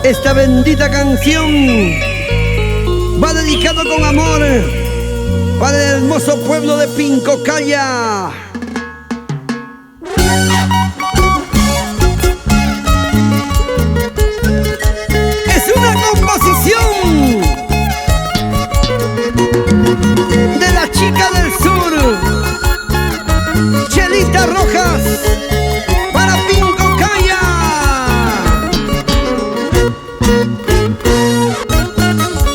Esta bendita canción va dedicado con amor para el hermoso pueblo de Pincocaya. Es una composición de la chica del sur, Chelita Rojas, para Pincocaya.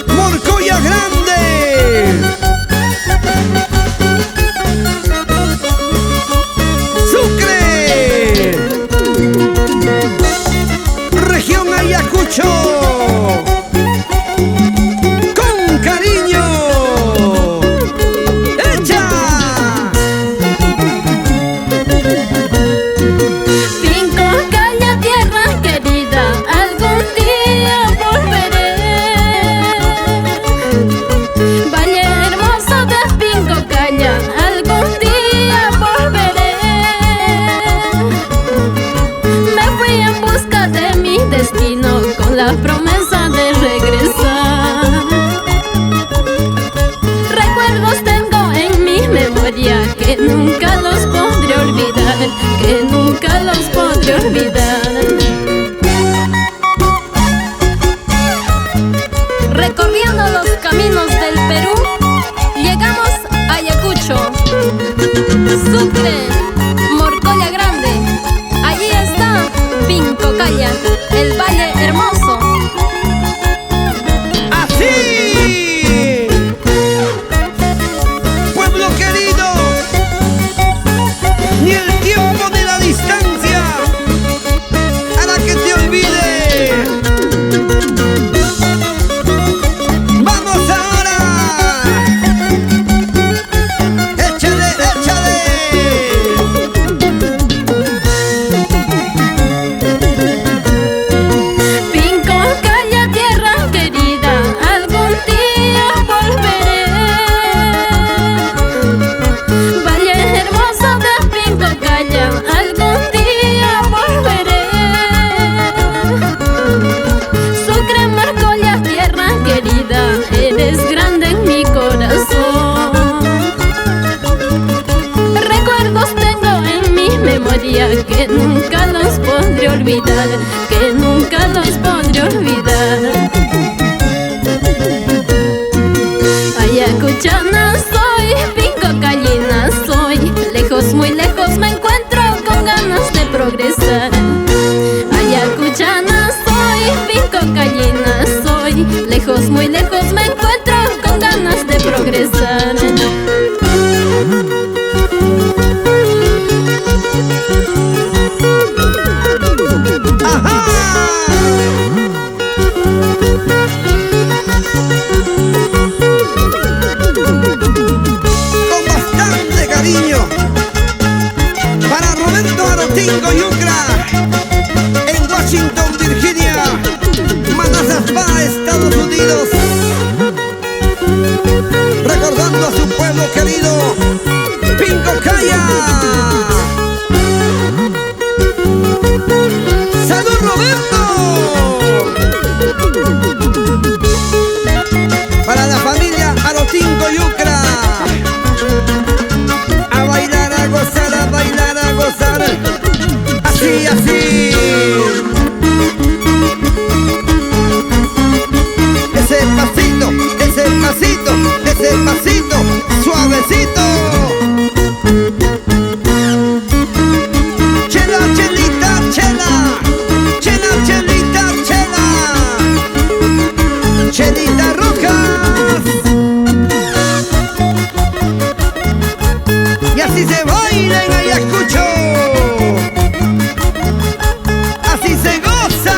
Morcoya Grande, Sucre, región Ayacucho, con cariño. ¡Echa! Pincocaya, tierra querida, algún día volveré. Valle hermoso de Pincocaya, algún día volveré. Me fui en busca de mi destino con la promesa de regresar. Recuerdos tengo en mi memoria que nunca los podré olvidar, que nunca los podré olvidar. Recorriendo los caminos del Perú, llegamos a Ayacucho, Sucre, Morcoya Grande. Allí está Pincocaya, el Valle Hermoso. ¡Así! Pueblo querido, ni el tiempo ni la distancia hará que te olvide. ¡Vamos ahora! ¡Échale, échale! Pincocaya, tierra querida, algún día volveré. Valle hermoso de Pincocaya, algún día volveré. Sucre, Morcoya, tierra querida, eres grande en mi corazón. Recuerdos tengo en mi memoria que nunca los podré olvidar, que nunca los podré olvidar. Ayacuchana soy, pincocayina soy, lejos, muy lejos me encuentro con ganas de progresar. Ayacuchana soy, pincocayina soy, lejos, muy lejos me encuentro con ganas de progresar. ¡Ajá! Con bastante cariño para Roberto Arotingo Yucra, en Washington, Virginia, Manassas, Estados Unidos, recordando a su pueblo querido, Pincocaya. ¡Salud, Roberto! Para la familia Arotingo Yucra, a bailar, a gozar, a bailar, a gozar. Así, así. Ese pasito, ese pasito, ese pasito, suavecito. Chela, chelita, chela. Chela, chelita, chela. Chelita Rojas. Y así se baila en Ayacucho. Así se goza.